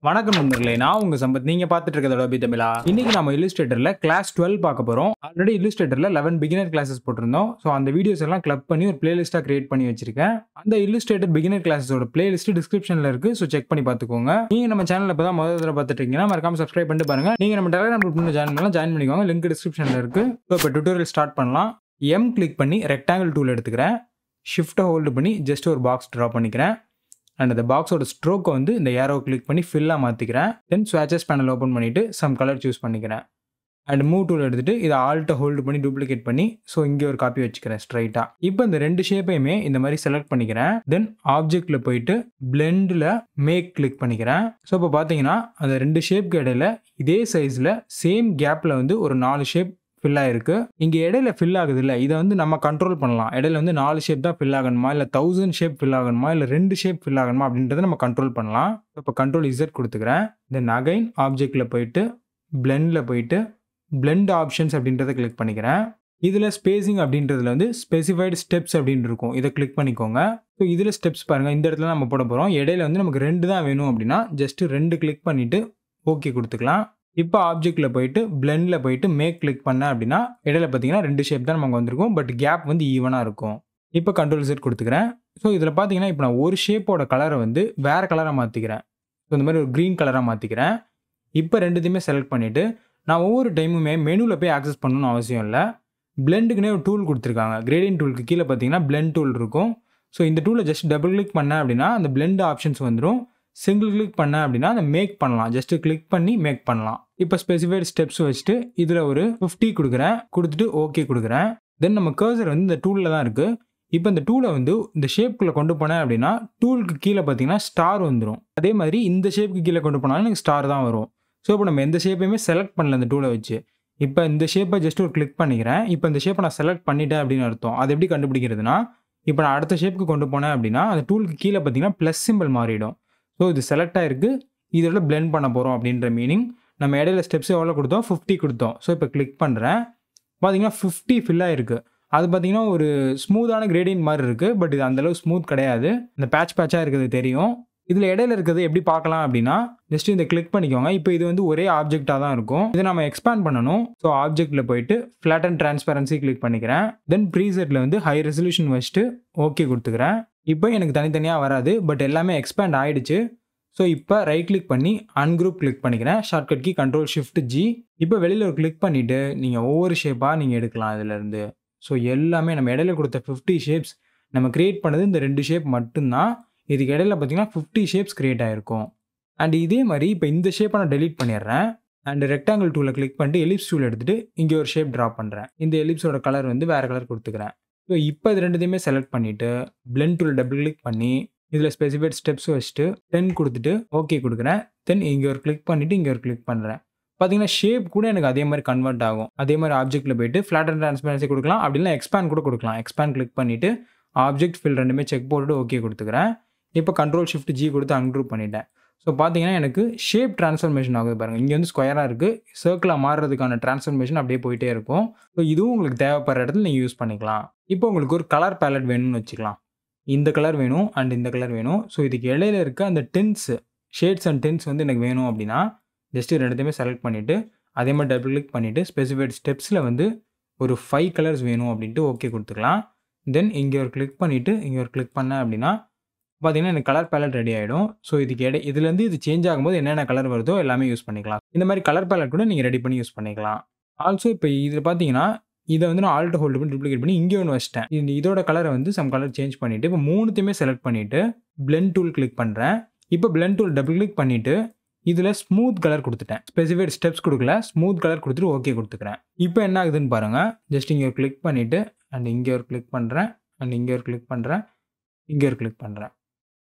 வணக்கம் நண்பர்களே, நான் உங்க சம்பத். நீங்க பார்த்துட்டு இருக்கிறது Adobe தமிழா. இன்னைக்கு நம்ம Illustratorல கிளாஸ் 12 பார்க்க போறோம். ஆல்ரெடி Illustratorல 11 பிகினர் கிளாसेस போட்டிருந்தோம். சோ அந்த வீடியோஸ் எல்லாம் கிளப் பண்ணி ஒரு பிளேலிஸ்டா கிரியேட் பண்ணி வச்சிருக்கேன். அந்த Illustrator பிகினர் கிளாसेसோட பிளேலிஸ்ட் டிஸ்கிரிப்ஷன்ல இருக்கு. சோ செக் பண்ணி பார்த்துக்கோங்க. நீங்க நம்ம சேனல்ல இப்பதான் முதல் தடவை பார்த்துட்டு இருக்கீங்கன்னா மறக்காம சப்ஸ்கிரைப் பண்ணிட்டு பாருங்க. நீங்க நம்ம Telegram குரூப்ல ஜாயின் பண்ணிக்கோங்க. லிங்க் டிஸ்கிரிப்ஷன்ல இருக்கு. சோ இப்போ டியூட்டோரியல் ஸ்டார்ட் பண்ணலாம். M கிளிக் பண்ணி ரெக்டாங்கிள் டூல் எடுத்துக்கிறேன். ஷிஃப்ட் ஹோல்ட் பண்ணி ஜஸ்ட் ஒரு பாக்ஸ் டிரா பண்ணிக்கிறேன். அண்ட் அந்த பாக்ஸோட ஸ்ட்ரோக்கை வந்து இந்த ஏரோ கிளிக் பண்ணி ஃபில்லாக மாற்றிக்கிறேன். தென் ஸ்வாச்சஸ் பேனல் ஓப்பன் பண்ணிவிட்டு சம் கலர் சூஸ் பண்ணிக்கிறேன். அண்ட் மூவ் டூல் எடுத்துகிட்டு இதை ஆல்ட்டை ஹோல்டு பண்ணி டூப்ளிகேட் பண்ணி ஸோ இங்கே ஒரு காப்பி வச்சுக்கிறேன் ஸ்ட்ரைட்டாக. இப்போ இந்த ரெண்டு ஷேப்பையுமே இந்த மாதிரி செலக்ட் பண்ணிக்கிறேன். தென் ஆப்ஜெக்டில் போயிட்டு பிளெண்டில் மேக் கிளிக் பண்ணிக்கிறேன். ஸோ இப்போ பார்த்தீங்கன்னா அந்த ரெண்டு ஷேப்க்கு இடையில இதே சைஸில் சேம் கேப்பில் வந்து ஒரு 4 ஷேப் ஃபில் ஆயிருக்கு. இங்கே இடையில ஃபில் ஆகுது இல்லை, இதை வந்து நம்ம கண்ட்ரோல் பண்ணலாம். இடையில வந்து 4 ஷேப் தான் ஃபில் ஆகணுமா, இல்லை 1000 ஷேப் ஃபில் ஆகணுமா, இல்லை 2 ஷேப் ஃபில் ஆகணுமா அப்படின்றத நம்ம கண்ட்ரோல் பண்ணலாம். இப்போ கண்ட்ரோல் இசட் கொடுத்துக்கிறேன். தென் அகைன் ஆப்ஜெக்டில் போயிட்டு பிளெண்டில் போயிட்டு பிளெண்ட் ஆப்ஷன்ஸ் அப்படின்றத கிளிக் பண்ணிக்கிறேன். இதில் ஸ்பேசிங் அப்படின்றதுல வந்து ஸ்பெசிஃபைடு ஸ்டெப்ஸ் அப்படின்னு இருக்கும், இதை கிளிக் பண்ணிக்கோங்க. ஸோ இதில் ஸ்டெப்ஸ் பாருங்கள், இந்த இடத்துல நம்ம போட போகிறோம். இடையில வந்து நமக்கு 2 தான் வேணும் அப்படின்னா ஜஸ்ட் 2 கிளிக் பண்ணிவிட்டு ஓகே கொடுத்துக்கலாம். இப்போ ஆப்ஜெக்டில் போயிட்டு பிளெண்டில் போயிட்டு மேக் கிளிக் பண்ண அப்படின்னா இடையில பார்த்தீங்கன்னா 2 ஷேப் தான் நமக்கு வந்திருக்கும், பட் கேப் வந்து ஈவனாக இருக்கும். இப்போ கண்ட்ரோல் செட் கொடுத்துக்கிறேன். ஸோ இதில் பார்த்தீங்கன்னா இப்போ நான் ஒரு ஷேப்போட கலரை வந்து வேறு கலராக மாற்றிக்கிறேன். ஸோ இந்த மாதிரி ஒரு க்ரீன் கலராக மாற்றிக்கிறேன். இப்போ ரெண்டுத்தையுமே செலக்ட் பண்ணிவிட்டு நான் ஒவ்வொரு டைமுமே மெனுவில் போய் ஆக்சஸ் பண்ணணும்னு அவசியம் இல்லை. பிளெண்டுக்குனே ஒரு டூல் கொடுத்துருக்காங்க. கிரேடியன்ட் டூலுக்கு கீழே பார்த்தீங்கன்னா பிளெண்ட் டூல் இருக்கும். ஸோ இந்த டூலை ஜஸ்ட் டபுள் கிளிக் பண்ணேன் அப்படின்னா அந்த பிளெண்ட் ஆப்ஷன்ஸ் வந்துடும். சிங்கிள் கிளிக் பண்ண அப்படின்னா அதை மேக் பண்ணலாம். ஜஸ்ட் கிளிக் பண்ணி மேக் பண்ணலாம். இப்போ ஸ்பெசிஃபைட் ஸ்டெப்ஸ் வச்சுட்டு இதில் ஒரு 50 கொடுக்குறேன். கொடுத்துட்டு ஓகே கொடுக்குறேன். தென் நம்ம கர்சர் வந்து இந்த டூலில் தான் இருக்குது. இப்போ இந்த டூலை வந்து இந்த ஷேப்புக்குள்ளே கொண்டு போனேன் அப்படின்னா டூலுக்கு கீழே பார்த்தீங்கன்னா ஸ்டார் வந்துடும். அதே மாதிரி இந்த ஷேப்புக்கு கீழே கொண்டு போனாலும் எனக்கு ஸ்டார் தான் வரும். ஸோ இப்போ நம்ம எந்த ஷேப்பையுமே செலக்ட் பண்ணல இந்த டூலை வச்சு. இப்போ இந்த ஷேப்பை ஜஸ்ட் ஒரு கிளிக் பண்ணிக்கிறேன். இப்போ இந்த ஷேப்பை நான் செலக்ட் பண்ணிட்டேன் அப்படின்னு அர்த்தம். அது எப்படி கண்டுபிடிக்கிறதுனா, இப்போ நான் அடுத்த ஷேப்புக்கு கொண்டு போனேன் அப்படின்னா அந்த டூலுக்கு கீழே பார்த்தீங்கன்னா ப்ளஸ் சிம்பிள் மாறிடும். ஸோ இது செலக்ட் ஆகிருக்கு, இதோட பிளெண்ட் பண்ண போகிறோம் அப்படின்ற மீனிங். நம்ம இடையில ஸ்டெப்ஸ் எவ்வளோ கொடுத்தோம், 50 கொடுத்தோம். ஸோ இப்போ கிளிக் பண்ணுறேன். பார்த்தீங்கன்னா 50 ஃபில் ஆகிருக்கு. அது பார்த்தீங்கன்னா ஒரு ஸ்மூத்தான கிரேடியன்ட் மாதிரி இருக்குது, பட் இது அந்தளவு ஸ்மூத் கிடையாது. இந்த பேட்சாக இருக்கிறது தெரியும். இதில் இடையில இருக்கிறது எப்படி பார்க்கலாம் அப்படின்னா ஜஸ்ட் இந்த கிளிக் பண்ணிக்கோங்க. இப்போ இது வந்து ஒரே ஆப்ஜெக்டாக தான் இருக்கும். இதை நம்ம எக்ஸ்பேண்ட் பண்ணணும். ஸோ ஆப்ஜெக்டில் போயிட்டு ஃப்ளாட் அண்ட் டிரான்ஸ்பரன்சி கிளிக் பண்ணிக்கிறேன். தென் ப்ரீசெட்டில் வந்து ஹை ரெசல்யூஷன் வச்சுட்டு ஓகே கொடுத்துக்கிறேன். இப்போ எனக்கு தனித்தனியாக வராது, பட் எல்லாமே எக்ஸ்பேண்ட் ஆகிடுச்சு. ஸோ இப்போ ரைட் கிளிக் பண்ணி அன்குரூப் கிளிக் பண்ணிக்கிறேன். Shortcut key Ctrl+Shift+G. இப்போ வெளியில் ஒரு கிளிக் பண்ணிவிட்டு நீங்கள் ஒவ்வொரு ஷேப்பாக நீங்கள் எடுக்கலாம் இதிலேருந்து. ஸோ எல்லாமே நம்ம இடையில கொடுத்த 50 ஷேப்ஸ் நம்ம கிரியேட் பண்ணது இந்த 2 ஷேப் மட்டும்தான். இதுக்கு இடையில பார்த்தீங்கன்னா 50 ஷேப்ஸ் கிரியேட் ஆகிருக்கும். அண்ட் இதே மாதிரி இப்போ இந்த ஷேப்பை நான் டெலீட் பண்ணிடுறேன். அண்ட் ரெக்டாங்கிள் டூலை கிளிக் பண்ணிட்டு எலிப்ஸ் டூல் எடுத்துகிட்டு இங்கே ஒரு ஷேப் ட்ரா பண்ணுறேன். இந்த எலிப்ஸோட கலர் வந்து வேறு கலர் கொடுத்துக்கிறேன். ஸோ இப்போ இது ரெண்டுத்தையுமே செலக்ட் பண்ணிவிட்டு பிளெண்ட் டூல் டபுள் கிளிக் பண்ணி இதில் ஸ்பெசிஃபைட் ஸ்டெப்ஸ் வச்சுட்டு 10 கொடுத்துட்டு ஓகே கொடுக்குறேன். தென் இங்கே ஒரு கிளிக் பண்ணிவிட்டு இங்கே ஒரு கிளிக் பண்ணுறேன். பார்த்தீங்கன்னா ஷேப் கூட எனக்கு அதே மாதிரி கன்வெர்ட் ஆகும். அதே மாதிரி ஆப்ஜெக்ட்டில் போயிட்டு ஃப்ளாட் அண்ட் டிரான்ஸ்பரன்சி கொடுக்கலாம், அப்படின்னா எக்ஸ்பேண்ட் கூட கொடுக்கலாம். எக்ஸ்பேண்ட் கிளிக் பண்ணிவிட்டு ஆப்ஜெக்ட் ஃபில் ரெண்டுமே செக் போட்டுட்டு ஓகே கொடுத்துக்கிறேன். இப்போ Ctrl+Shift+G கொடுத்து அன்க்ரூப் பண்ணிட்டேன். ஸோ பார்த்தீங்கன்னா எனக்கு ஷேப் ட்ரான்ஸ்ஃபர்மேஷன் ஆகுது பாருங்கள். இங்கே வந்து ஸ்கொயராக இருக்குது, சர்க்கிளாக மாறுறதுக்கான ட்ரான்ஸ்ஃபர்மேஷன் அப்படியே போயிட்டே இருக்கும். ஸோ இதுவும் உங்களுக்கு தேவைப்படுற இடத்துல நீங்கள் யூஸ் பண்ணிக்கலாம். இப்போ உங்களுக்கு ஒரு கலர் பேலட் வேணும்னு வச்சுக்கலாம். இந்த கலர் வேணும் அண்ட் இந்த கலர் வேணும். ஸோ இதுக்கு இடையில இருக்க அந்த டென்ஸ் ஷேட்ஸ் அண்ட் டென்ஸ் வந்து எனக்கு வேணும் அப்படின்னா ஜஸ்ட் ரெண்டுத்தையுமே செலக்ட் பண்ணிவிட்டு அதே மாதிரி டபுள் கிளிக் பண்ணிவிட்டு ஸ்பெசிஃபைட் ஸ்டெப்ஸில் வந்து ஒரு 5 கலர்ஸ் வேணும் அப்படின்ட்டு ஓகே கொடுத்துக்கலாம். தென் இங்கே ஒரு கிளிக் பண்ணிவிட்டு இங்கே ஒரு கிளிக் பண்ணேன் அப்படின்னா பார்த்தீங்கன்னா எனக்கு கலர் பேலட் ரெடி ஆகிடும். ஸோ இதுக்கு இதுலேருந்து இது சேஞ்ச் ஆகும்போது என்னென்ன கலர் வருதோ எல்லாமே யூஸ் பண்ணிக்கலாம். இந்த மாதிரி கலர் பேலட் கூட நீங்கள் ரெடி பண்ணி யூஸ் பண்ணிக்கலாம். ஆல்சோ இப்போ இதில் பார்த்தீங்கன்னா இதை வந்து நான் ஆல்ட் ஹோல்டு பண்ணி டூப்ளிகேட் பண்ணி இங்கே ஒன்று வச்சிட்டேன். இதோட கலரை வந்து சம் கலர் சேஞ்ச் பண்ணிவிட்டு இப்போ 3த்தையுமே செலக்ட் பண்ணிவிட்டு பிளெண்ட் டூல் கிளிக் பண்ணுறேன். இப்போ பிளெண்ட் டூல் டபுள் கிளிக் பண்ணிவிட்டு இதில் ஸ்மூத் கலர் கொடுத்துட்டேன். ஸ்பெசிஃபைட் ஸ்டெப்ஸ் கொடுக்கல, ஸ்மூத் கலர் கொடுத்துட்டு ஓகே கொடுத்துக்கிறேன். இப்போ என்ன ஆகுதுன்னு பாருங்கள். ஜஸ்ட் இங்கே ஒரு கிளிக் பண்ணிவிட்டு அண்ட் இங்கே ஒரு கிளிக் பண்ணுறேன் அண்ட் இங்கே ஒரு கிளிக் பண்ணுறேன், இங்கே ஒரு கிளிக் பண்ணுறேன்.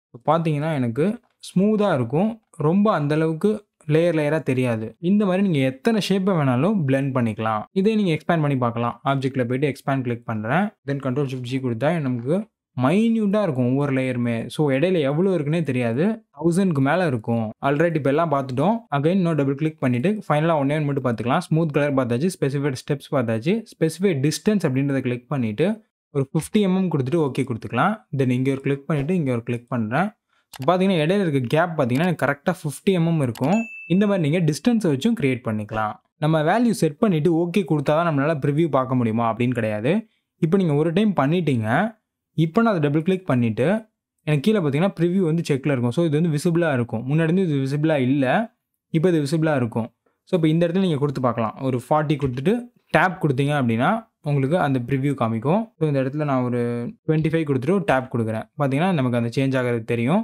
இப்போ பார்த்தீங்கன்னா எனக்கு ஸ்மூத்தாக இருக்கும். ரொம்ப அந்தளவுக்கு லேயராக தெரியாது. இந்த மாதிரி நீங்கள் எத்தனை ஷேப்பை வேணாலும் பிளெண்ட் பண்ணிக்கலாம். இதே நீங்கள் எக்ஸ்பேண்ட் பண்ணி பார்க்கலாம். ஆப்ஜெக்ட்டில் போய்ட்டு எக்ஸ்பேண்ட் கிளிக் பண்ணுறேன். தென் Ctrl+Shift+G கொடுத்தா நமக்கு மைன்யூட்டாக இருக்கும் ஒவ்வொரு லேயருமே. ஸோ இடையில எவ்வளோ இருக்குன்னே தெரியாது. 1000க்கு மேலே இருக்கும். ஆல்ரெடி இப்போ எல்லாம் பார்த்துட்டோம். அகைன் இன்னும் டபுள் கிளிக் பண்ணிவிட்டு ஃபைனலாக ஒன்றே ஒன்று மட்டும் பார்த்துக்கலாம். ஸ்மூத் கலர் பார்த்தாச்சு, ஸ்பெசிஃபைட் ஸ்டெப்ஸ் பார்த்தாச்சு, ஸ்பெசிஃபைட் டிஸ்டன்ஸ் அப்படின்றத கிளிக் பண்ணிவிட்டு ஒரு 50 mm கொடுத்துட்டு ஓகே கொடுத்துக்கலாம். தென் இங்கே ஒரு கிளிக் பண்ணிவிட்டு இங்கே ஒரு கிளிக் பண்ணுறேன். பார்த்தீங்கன்னா இடையில இருக்க கேப் பார்த்தீங்கன்னா எனக்கு கரெக்டாக 50 இருக்கும். இந்த மாதிரி நீங்கள் டிஸ்டன்ஸை வச்சும் கிரியேட் பண்ணிக்கலாம். நம்ம வேல்யூ செட் பண்ணிவிட்டு ஓகே கொடுத்தா தான் நம்மளால் ப்ரிவ்யூ பார்க்க முடியுமா அப்படின்னு கிடையாது. இப்போ நீங்கள் ஒரு டைம் பண்ணிட்டீங்க. இப்போ நான் அதை டபுள் கிளிக் பண்ணிவிட்டு எனக்கு கீழே பார்த்தீங்கன்னா ப்ரிவ்யூ வந்து செக்கில் இருக்கும். ஸோ இது வந்து விசிபிளாக இருக்கும். முன்னாடி வந்து இது விசிபிளாக இல்லை. இப்போ இது விசிபிளாக இருக்கும். ஸோ இப்போ இந்த இடத்துல நீங்கள் கொடுத்து பார்க்கலாம். ஒரு 40 கொடுத்துட்டு டேப் கொடுத்தீங்க அப்படின்னா உங்களுக்கு அந்த ப்ரிவ்யூ காமிக்கும். ஸோ இந்த இடத்துல நான் ஒரு 25 கொடுத்துட்டு ஒரு டேப் கொடுக்குறேன். பார்த்தீங்கன்னா நமக்கு அந்த சேஞ்ச் ஆகிறது தெரியும்.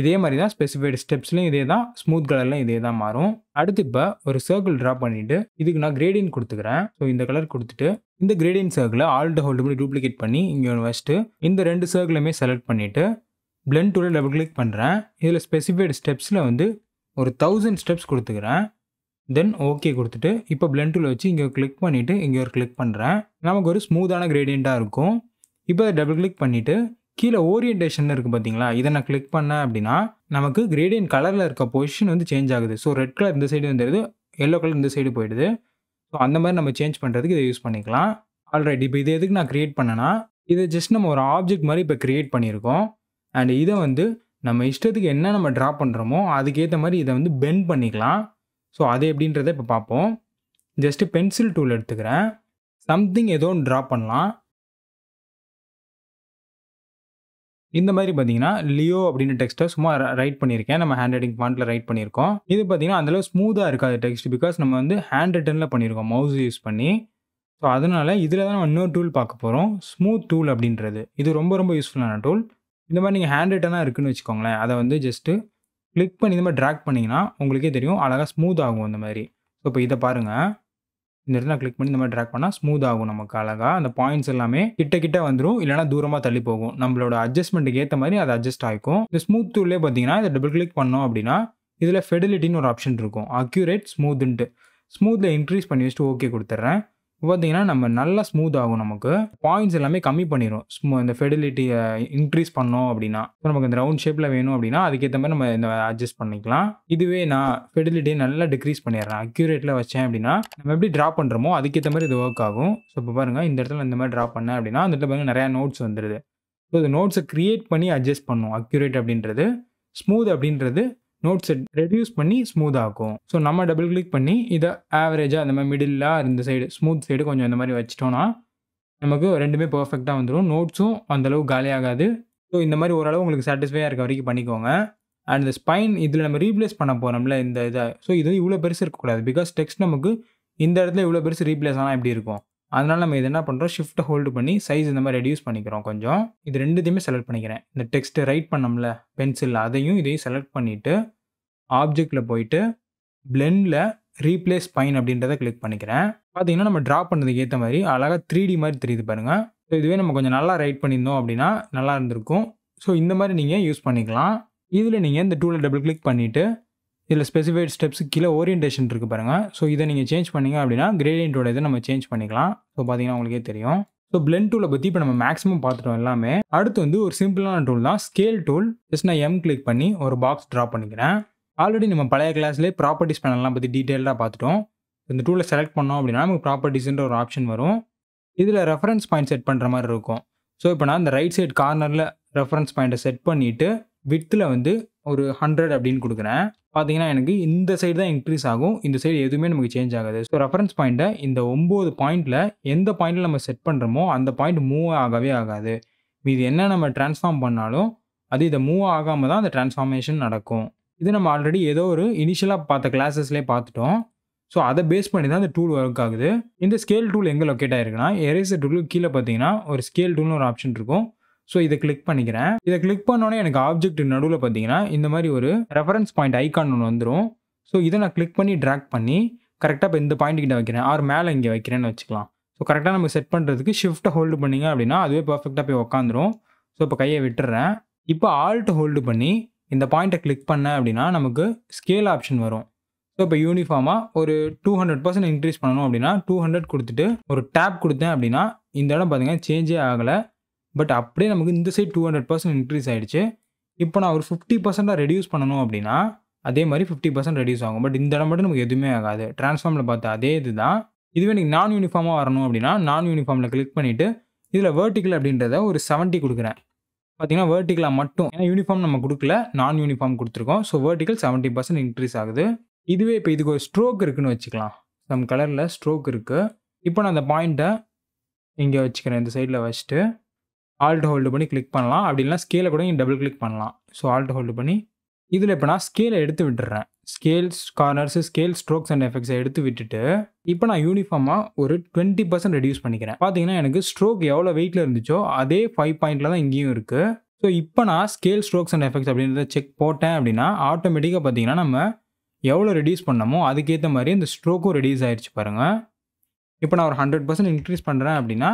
இதே மாதிரி தான் ஸ்பெசிஃபைடு ஸ்டெப்ஸ்லையும் இதே தான், ஸ்மூத் கலர்லையும் இதே தான் மாறும். அடுத்து இப்போ ஒரு சர்க்கிள் ட்ரா பண்ணிவிட்டு இதுக்கு நான் கிரேடியன்ட் கொடுத்துக்கிறேன். ஸோ இந்த கலர் கொடுத்துட்டு இந்த கிரேடியன்ட் சர்க்கிளை ஆல்ட் ஹோல்டு பண்ணி டூப்ளிகேட் பண்ணி இங்கே ஒன்று வச்சுட்டு இந்த 2 சர்க்கிளுமே செலக்ட் பண்ணிவிட்டு பிளெண்ட் டூலில் டபுள் கிளிக் பண்ணுறேன். இதில் ஸ்பெசிஃபைடு ஸ்டெப்ஸில் வந்து ஒரு 1000 ஸ்டெப்ஸ் கொடுத்துக்கிறேன். தென் ஓகே கொடுத்துட்டு இப்போ பிளெண்ட் டூலை வச்சு இங்கே கிளிக் பண்ணிவிட்டு இங்கே ஒரு கிளிக் பண்ணுறேன். நமக்கு ஒரு ஸ்மூத்தான கிரேடியண்ட்டாக இருக்கும். இப்போ அதை டபுள் கிளிக் பண்ணிவிட்டு கீழே ஓரியன்டேஷன் இருக்குது பார்த்தீங்களா, இதை நான் கிளிக் பண்ணேன் அப்படின்னா நமக்கு கிரேடியன்ட் கலரில் இருக்க பொசிஷன் வந்து சேஞ்ச் ஆகுது. ஸோ ரெட் கலர் இந்த சைடு வந்துடுது, எல்லோ கலர் இந்த சைடு போயிடுது. ஸோ அந்த மாதிரி நம்ம சேஞ்ச் பண்ணுறதுக்கு இதை யூஸ் பண்ணிக்கலாம். ஆல்ரைட், இப்போ இது எதுக்கு நான் க்ரியேட் பண்ணேன்னா இதை ஜஸ்ட் நம்ம ஒரு ஆப்ஜெக்ட் மாதிரி இப்போ க்ரியேட் பண்ணியிருக்கோம். அண்ட் இதை வந்து நம்ம இஷ்டத்துக்கு என்ன நம்ம ட்ரா பண்ணுறோமோ அதுக்கேற்ற மாதிரி இதை வந்து பெண்ட் பண்ணிக்கலாம். ஸோ அது எப்படின்றத இப்போ பார்ப்போம். ஜஸ்ட்டு பென்சில் டூல் எடுத்துக்கிறேன். சம்திங் ஏதோ ஒன்று ட்ரா பண்ணலாம். இந்த மாதிரி பார்த்தீங்கன்னா லியோ அப்படின்னு டெக்ஸ்ட்டை சும்மா ரைட் பண்ணியிருக்கேன். நம்ம ஹேண்ட் ரைட்டிங் ஃபாண்ட்டில் ரைட் பண்ணியிருக்கோம். இது பார்த்தீங்கன்னா அந்தளவு ஸ்மூத்தாக இருக்காது டெக்ஸ்ட், பிகாஸ் நம்ம வந்து ஹேண்ட் ரிட்டனில் பண்ணியிருக்கோம் மவுஸ் யூஸ் பண்ணி. ஸோ அதனால் இதில் தான் நம்ம இன்னொரு டூல் பார்க்க போகிறோம், ஸ்மூத் டூல் அப்படின்றது. இது ரொம்ப ரொம்ப யூஸ்ஃபுல்லான டூல். இந்த மாதிரி நீங்கள் ஹேண்ட் ரிட்டனாக இருக்குன்னு வச்சுக்கோங்களேன், அதை வந்து ஜஸ்ட்டு கிளிக் பண்ணி இந்த மாதிரி ட்ராக் பண்ணிங்கன்னா உங்களுக்கே தெரியும் அழகாக ஸ்மூத் ஆகும் இந்த மாதிரி. ஸோ இப்போ இதை பாருங்கள், இந்த இடத்துல கிளிக் பண்ணி இந்த மாதிரி ட்ராக் பண்ணால் ஸ்மூத் ஆகும். நமக்கு அழகாக அந்த பாயிண்ட்ஸ் எல்லாமே கிட்ட கிட்ட வந்துடும், இல்லைனா தூரமாக தள்ளி போகும். நம்மளோட அட்ஜஸ்ட்மெண்ட்டுக்கு ஏற்ற மாதிரி அது அட்ஜஸ்ட் ஆகிக்கும். இந்த ஸ்மூத் டூல்லே பார்த்தீங்கன்னா இதை டபுள் கிளிக் பண்ணோம் அப்படின்னா இதில் ஃபெடிலிட்டின்னு ஒரு ஆப்ஷன் இருக்கும், அக்யூரேட் ஸ்மூத்துன்ட்டு. ஸ்மூத்தில் இன்க்ரீஸ் பண்ணி வச்சுட்டு ஓகே கொடுத்துட்றேன். பார்த்தீங்கன்னா நம்ம நல்லா ஸ்மூத் ஆகும். நமக்கு பாயிண்ட்ஸ் எல்லாமே கம்மி பண்ணிடும் இந்த ஃபெடிலிட்டியை இன்க்ரீஸ் பண்ணோம் அப்படின்னா. நமக்கு இந்த ரவுண்ட் ஷேப்பில் வேணும் அப்படின்னா அதுக்கேற்ற மாதிரி நம்ம இந்த அட்ஜஸ்ட் பண்ணிக்கலாம். இதுவே நான் ஃபெடிலிட்டியை நல்லா டிக்ரீஸ் பண்ணிடுறேன், அக்யூரேட்டில் வச்சேன் அப்படின்னா நம்ம எப்படி ட்ரா பண்ணுறோமோ அதுக்கேற்ற மாதிரி இது ஒர்க் ஆகும். ஸோ இப்போ பாருங்கள், இந்த இடத்துல இந்த மாதிரி ட்ரா பண்ணேன் அப்படின்னா அந்த இடத்துல பாருங்கள் நிறையா நோட்ஸ் வந்துடுது. ஸோ இந்த நோட்ஸை க்ரியேட் பண்ணி அட்ஜஸ்ட் பண்ணும். அக்யூரேட் அப்படின்றது, ஸ்மூத் அப்படின்றது நோட்ஸை ரெடியூஸ் பண்ணி ஸ்மூத் ஆகும். ஸோ நம்ம டபுள் கிளிக் பண்ணி இதை ஆவரேஜாக அந்த மாதிரி மிடிலாக இந்த சைடு ஸ்மூத் சைடு கொஞ்சம் இந்த மாதிரி வச்சிட்டோன்னா நமக்கு ரெண்டுமே பர்ஃபெக்டாக வந்துடும். நோட்ஸும் அந்தளவு காலியாகாது. ஸோ இந்த மாதிரி ஓரளவு உங்களுக்கு சாட்டிஸ்ஃபையாக இருக்க வரைக்கும் பண்ணிக்கோங்க. அண்ட் இந்த ஸ்பைன் இதில் நம்ம ரீப்ளேஸ் பண்ண போகிறோம்ல இந்த இதை, ஸோ இது இவ்வளோ பெருசு இருக்கக்கூடாது. பிகாஸ் டெக்ஸ்ட் நமக்கு இந்த இடத்துல இவ்வளோ பெருசு ரீப்ளேஸ் ஆனால் எப்படி இருக்கும். அதனால் நம்ம இது என்ன பண்ணுறோம், ஷிஃப்ட்டை ஹோல்டு பண்ணி சைஸ் இந்த மாதிரி ரெடியூஸ் பண்ணிக்கிறோம் கொஞ்சம். இது ரெண்டுத்தையுமே செலக்ட் பண்ணிக்கிறேன். இந்த டெக்ஸ்ட்டை ரைட் பண்ணோம்ல பென்சில், அதையும் இதையும் செலக்ட் பண்ணிவிட்டு ஆப்ஜெக்டில் போயிட்டு பிளெண்டில் ரீப்ளேஸ் ஸ்பைன் அப்படின்றத கிளிக் பண்ணிக்கிறேன். பார்த்தீங்கன்னா நம்ம ட்ரா பண்ணதுக்கு ஏற்ற மாதிரி அழகாக 3D மாதிரி தெரியுது பாருங்கள். ஸோ இதுவே நம்ம கொஞ்சம் நல்லா ரைட் பண்ணியிருந்தோம் அப்படின்னா நல்லா இருந்திருக்கும். ஸோ இந்த மாதிரி நீங்கள் யூஸ் பண்ணிக்கலாம். இதில் நீங்கள் இந்த டூலை டபுள் கிளிக் பண்ணிவிட்டு இதில் ஸ்பெசிஃபைட் ஸ்டெப்ஸுக்கு கீழே ஓரியன்டேஷன் இருக்குது பாருங்கள். ஸோ இதை நீங்கள் சேஞ்ச் பண்ணிங்க அப்படின்னா கிரேடியன்ட்டோட இதை நம்ம சேஞ்ச் பண்ணிக்கலாம். ஸோ பார்த்தீங்கன்னா உங்களுக்கே தெரியும். ஸோ பிளெண்ட் டூலை பற்றி இப்போ நம்ம மேக்ஸிமம் பார்த்துட்டோம் எல்லாமே. அடுத்து வந்து ஒரு சிம்பிளான டூல் தான் ஸ்கேல் டூல். ஜஸ்ட் நான் M கிளிக் பண்ணி ஒரு பாக்ஸ் ட்ரா பண்ணிக்கிறேன். ஆல்ரெடி நம்ம பழைய கிளாஸ்லேயே ப்ராப்பர்ட்டிஸ் பேனல்லாம் பற்றி டீட்டெயிலாக பார்த்துட்டோம். இந்த டூலை செலக்ட் பண்ணோம் அப்படின்னா நமக்கு ப்ராப்பர்ட்டிஸ்ன்ற ஒரு ஆப்ஷன் வரும். இதில் ரெஃபரன்ஸ் பாயிண்ட் செட் பண்ணுற மாதிரி இருக்கும். ஸோ இப்போ நான் இந்த ரைட் சைட் கார்னரில் ரெஃபரன்ஸ் பாயிண்ட்டை செட் பண்ணிவிட்டு வித்தில் வந்து ஒரு 100 அப்படின்னு கொடுக்குறேன். பார்த்தீங்கன்னா எனக்கு இந்த சைடு தான் இன்க்ரீஸ் ஆகும், இந்த சைடு எதுவுமே நமக்கு சேஞ்ச் ஆகாது. ஸோ ரெஃபரன்ஸ் பாயிண்ட்டை இந்த 9 பாயிண்டில் எந்த பாயிண்டில் நம்ம செட் பண்ணுறோமோ அந்த பாயிண்ட் மூவ் ஆகவே ஆகாது. இது என்ன நம்ம ட்ரான்ஸ்ஃபார்ம் பண்ணாலும் அது இதை மூவ் ஆகாமல் தான் அந்த ட்ரான்ஸ்ஃபார்மேஷன் நடக்கும். இது நம்ம ஆல்ரெடி ஏதோ ஒரு இனிஷியலாக பார்த்த கிளாஸஸ்லேயே பார்த்துட்டோம். ஸோ அதை பேஸ் பண்ணி தான் இந்த டூல் ஒர்க் ஆகுது. இந்த ஸ்கேல் டூல் எங்கே லொக்கேட் ஆகிருக்குன்னா எரேசர் டூலுக்கு கீழே பார்த்தீங்கன்னா ஒரு ஸ்கேல் டூல்னு ஒரு ஆப்ஷன் இருக்கும். ஸோ இதை கிளிக் பண்ணிக்கிறேன். இதை கிளிக் பண்ணோன்னே எனக்கு ஆப்ஜெக்ட் நடுவில் பார்த்தீங்கன்னா இந்த மாதிரி ஒரு ரெஃபரன்ஸ் பாயிண்ட் ஐக்கான் ஒன்று வந்துடும். ஸோ இதை நான் கிளிக் பண்ணி ட்ராக் பண்ணி கரெக்டாக இப்போ இந்த பாயிண்ட் கிட்ட வைக்கிறேன், ஆர் மேலே இங்கே வைக்கிறேன்னு வச்சுக்கலாம். ஸோ கரெக்டாக நம்ம செட் பண்ணுறதுக்கு ஷிஃப்ட்டை ஹோல்டு பண்ணிங்க அப்படின்னா அதுவே பர்ஃபெக்டாக போய் உக்காந்துரும். ஸோ இப்போ கையை விட்டுறேன். இப்போ ஆல்ட் ஹோல்டு பண்ணி இந்த பாயிண்ட்டை கிளிக் பண்ணேன் அப்படின்னா நமக்கு ஸ்கேல் ஆப்ஷன் வரும். ஸோ இப்போ யூனிஃபார்மாக ஒரு 200% இன்க்ரீஸ் பண்ணணும் அப்படின்னா 200 கொடுத்துட்டு ஒரு டேப் கொடுத்தேன் அப்படின்னா இந்த இடம் பார்த்தீங்கன்னா சேஞ்சே ஆகலை. பட் அப்படியே நமக்கு இந்த சைடு 200% இன்க்ரீஸ் ஆகிடுச்சு. இப்போ நான் ஒரு 50% ரெடியூஸ் பண்ணணும் அப்படின்னா அதே மாதிரி 50% ரெடியூஸ் ஆகும். பட் இந்த இடம் மட்டும் நமக்கு எதுவுமே ஆகாது. ட்ரான்ஸ்ஃபார்மில் பார்த்த அதே இது தான். இதுவே எனக்கு நான் யூனிஃபார்மாக வரணும் அப்படின்னா நான் யூனிஃபார்மில் கிளிக் பண்ணிவிட்டு இதில் வெர்டிக்கல் அப்படின்றத ஒரு 70 கொடுக்குறேன். பார்த்தீங்கன்னா வெர்டிகலா மட்டும். ஏன்னா யூனிஃபார்ம் நம்ம குடுக்கல. நான் யூனிஃபார்ம் குடுத்துருக்கோம். ஸோ வெர்டிகல் 70% இன்கிரீஸ் ஆகுது. இதுவே இப்ப இதுக்கு ஒரு ஸ்ட்ரோக் இருக்குன்னு வச்சுக்கலாம். சம் கலர்ல ஸ்ட்ரோக் இருக்கு. இப்போ நான் அந்த பாயிண்ட்ட இங்க வச்சுக்கிறேன். இந்த சைட்ல வச்சுட்டு, ஆல்ட் ஹோல்டு பண்ணி கிளிக் பண்ணலாம். அப்படி இல்லன்னா ஸ்கேல கூட இங்க டபுள் கிளிக் பண்ணலாம். ஸோ ஆல்ட் ஹோல்டு பண்ணி, இதுல இப்ப நான் ஸ்கேல எடுத்து விட்டுர்றேன். Scales, corners, scale, strokes and எஃபெக்ட்ஸ எடுத்து விட்டுட்டு, இப்ப நான் யூனிஃபார்மா ஒரு 20% ரெடியூஸ் பண்ணிக்கிறேன். பார்த்தீங்கன்னா, எனக்கு ஸ்ட்ரோக் எவ்வளோ வெயிட்ல இருந்துச்சோ, அதே 5 பாயிண்ட்ல தான் இங்கேயும் இருக்கு. ஸோ இப்ப நான் ஸ்கேல், ஸ்ட்ரோக்ஸ் அண்ட் எஃபெக்ட்ஸ் அப்படின்றத செக் போட்டேன் அப்படின்னா, ஆட்டோமேட்டிக்கா பார்த்தீங்கன்னா, நம்ம எவ்வளோ ரெடியூஸ் பண்ணோமோ, அதுக்கேத்த மாரி இந்த ஸ்ட்ரோக்கும் ரெடியூஸ் ஆயிருச்சு பாருங்க. இப்ப நான் ஒரு 100% இன்கிரீஸ் பண்றேன் அப்படின்னா,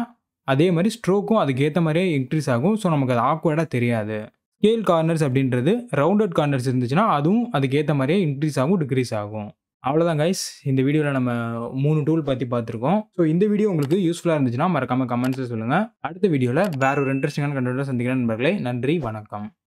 அதே மாரி ஸ்ட்ரோக்கும் அதுக்கு ஏத்த மாரியே இன்கிரீஸ் ஆகும். ஸோ நமக்கு அது ஆக்வர்டா தெரியாது. ஸ்கேல் கார்னர்ஸ் அப்படின்றது ரவுண்டட் கார்னர்ஸ் இருந்துச்சுன்னா, அதுவும் அதுக்கு ஏத்த மாரியே இன்கிரீஸ் ஆகும், டிக்ரீஸ் ஆகும். அவ்வளோதான் கைஸ். இந்த வீடியோல நம்ம 3 டூல் பத்தி பார்த்துருக்கோம். ஸோ இந்த வீடியோ உங்களுக்கு யூஸ்ஃபுல்லா இருந்துச்சுன்னா, மறக்காம கமெண்ட்ஸ்ல சொல்லுங்க. அடுத்த வீடியோல வேற ஒரு இன்ட்ரஸ்டிங்கான கன்டென்ட்டோட சந்திக்கிறேன் நண்பர்களே. நன்றி, வணக்கம்.